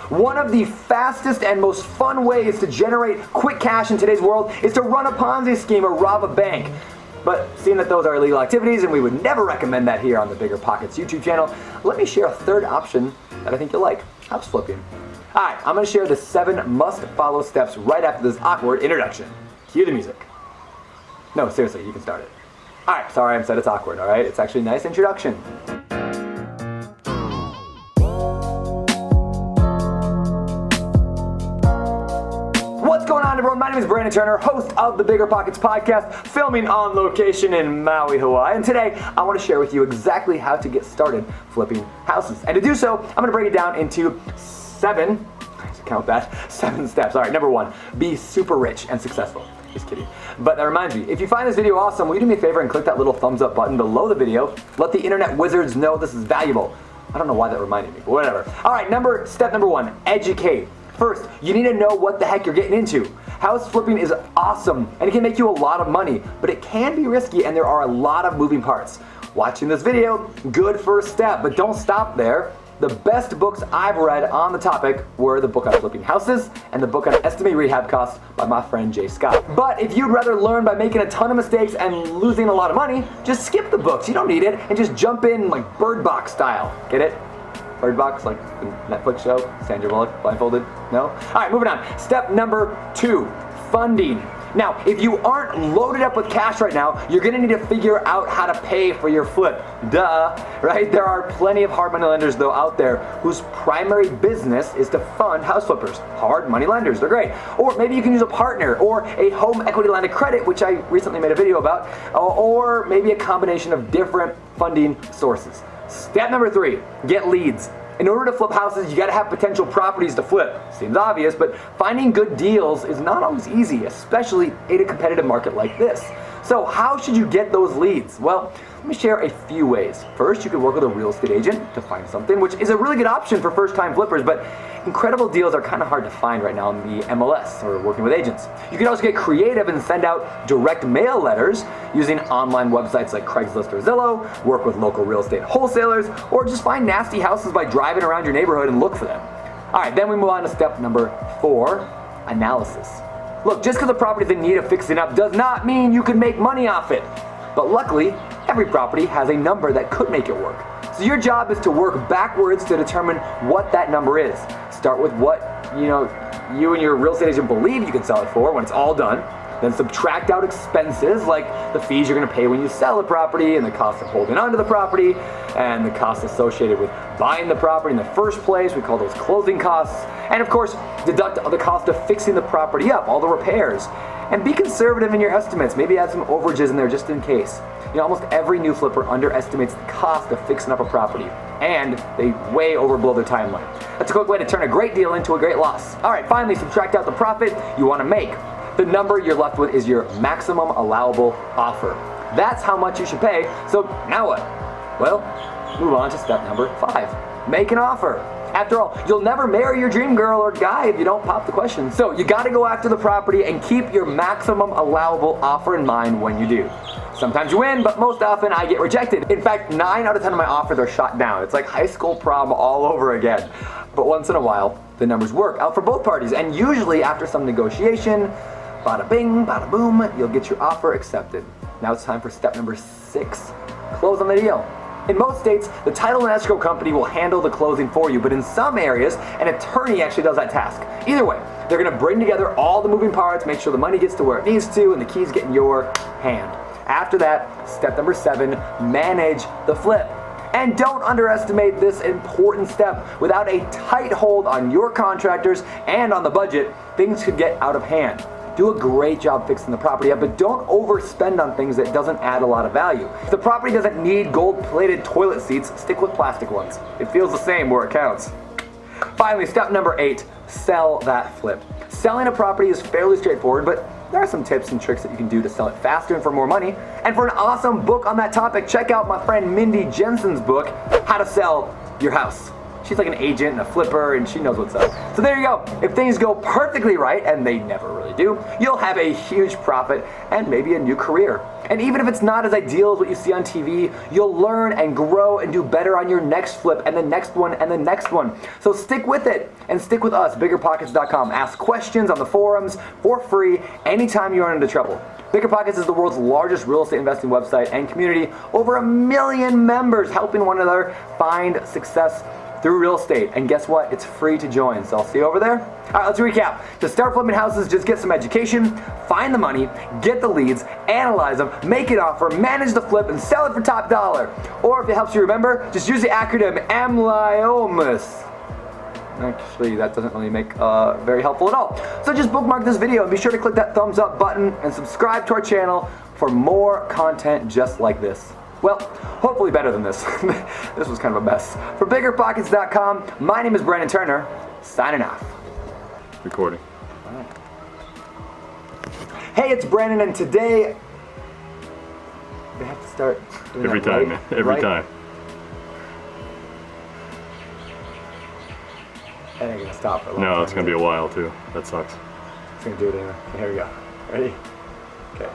One of the fastest and most fun ways to generate quick cash in today's world is to run a Ponzi scheme or rob a bank. But seeing that those are illegal activities and we would never recommend that here on the BiggerPockets YouTube channel, let me share a third option that I think you'll like: house flipping. Alright, I'm going to share the 7 must-follow steps right after this awkward introduction. Cue the music. No, seriously, you can start it. Alright, sorry I said it's awkward, alright? It's actually a nice introduction. What's going on, everyone? My name is Brandon Turner, host of the BiggerPockets Podcast, filming on location in Maui, Hawaii. And today, I want to share with you exactly how to get started flipping houses. And to do so, I'm going to break it down into 7 steps. All right, number 1, be super rich and successful. Just kidding. But that reminds me, if you find this video awesome, will you do me a favor and click that little thumbs up button below the video? Let the internet wizards know this is valuable. I don't know why that reminded me, but whatever. All right, step number 1, educate. First, you need to know what the heck you're getting into. House flipping is awesome, and it can make you a lot of money, but it can be risky, and there are a lot of moving parts. Watching this video, good first step, but don't stop there. The best books I've read on the topic were the book on flipping houses and the book on estimating rehab costs by my friend Jay Scott. But if you'd rather learn by making a ton of mistakes and losing a lot of money, just skip the books. You don't need it, and just jump in like Bird Box style. Get it? Bird Box, like the Netflix show, Sandra Bullock, blindfolded? No? Alright, moving on. Step number 2, funding. Now, if you aren't loaded up with cash right now, you're gonna need to figure out how to pay for your flip. Duh, right? There are plenty of hard money lenders though out there whose primary business is to fund house flippers. Hard money lenders, they're great. Or maybe you can use a partner or a home equity line of credit, which I recently made a video about, or maybe a combination of different funding sources. Step number 3, get leads. In order to flip houses, you gotta have potential properties to flip. Seems obvious, but finding good deals is not always easy, especially in a competitive market like this. So how should you get those leads? Well, let me share a few ways. First, you could work with a real estate agent to find something, which is a really good option for first-time flippers, but incredible deals are kind of hard to find right now in the MLS or working with agents. You can also get creative and send out direct mail letters using online websites like Craigslist or Zillow, work with local real estate wholesalers, or just find nasty houses by driving around your neighborhood and look for them. All right, then we move on to step number 4, analysis. Look, just because a property is in need of fixing up does not mean you can make money off it. But luckily, every property has a number that could make it work. So your job is to work backwards to determine what that number is. Start with what you and your real estate agent believe you can sell it for when it's all done. Then subtract out expenses like the fees you're going to pay when you sell the property and the cost of holding onto the property and the costs associated with buying the property in the first place. We call those closing costs. And of course, deduct the cost of fixing the property up, all the repairs. And be conservative in your estimates. Maybe add some overages in there just in case. Almost every new flipper underestimates the cost of fixing up a property, and they way overblow their timeline. That's a quick way to turn a great deal into a great loss. All right, finally, subtract out the profit you want to make. The number you're left with is your maximum allowable offer. That's how much you should pay. So now what? Well, move on to step number 5. Make an offer. After all, you'll never marry your dream girl or guy if you don't pop the question. So you gotta go after the property and keep your maximum allowable offer in mind when you do. Sometimes you win, but most often I get rejected. In fact, 9 out of 10 of my offers are shot down. It's like high school prom all over again. But once in a while, the numbers work out for both parties. And usually after some negotiation, bada bing, bada boom, you'll get your offer accepted. Now it's time for step number 6, close on the deal. In most states, the title and escrow company will handle the closing for you, but in some areas, an attorney actually does that task. Either way, they're gonna bring together all the moving parts, make sure the money gets to where it needs to, and the keys get in your hand. After that, step number 7, manage the flip. And don't underestimate this important step. Without a tight hold on your contractors and on the budget, things could get out of hand. Do a great job fixing the property up, but don't overspend on things that doesn't add a lot of value. If the property doesn't need gold-plated toilet seats, stick with plastic ones. It feels the same where it counts. Finally, step number 8, sell that flip. Selling a property is fairly straightforward, but there are some tips and tricks that you can do to sell it faster and for more money. And for an awesome book on that topic, check out my friend Mindy Jensen's book, How to Sell Your House. She's like an agent and a flipper, and she knows what's up. So there you go. If things go perfectly right, and they never really do, you'll have a huge profit and maybe a new career. And even if it's not as ideal as what you see on TV, you'll learn and grow and do better on your next flip and the next one and the next one. So stick with it and stick with us, BiggerPockets.com. Ask questions on the forums for free anytime you run into trouble. BiggerPockets is the world's largest real estate investing website and community. Over 1 million members helping one another find success through real estate. And guess what? It's free to join. So I'll see you over there. All right, let's recap. To start flipping houses, just get some education, find the money, get the leads, analyze them, make an offer, manage the flip, and sell it for top dollar. Or if it helps you remember, just use the acronym AMLIOMUS. Actually, that doesn't really make very helpful at all. So just bookmark this video and be sure to click that thumbs up button and subscribe to our channel for more content just like this. Well, hopefully better than this. This was kind of a mess. For BiggerPockets.com, my name is Brandon Turner, signing off. Recording. Hey, it's Brandon, and today they have to start doing Every that time, right, every right? time. And they're gonna stop for a long No, time. it's gonna be a while too. That sucks. It's gonna do it anyway. Okay, here we go. Ready? Okay.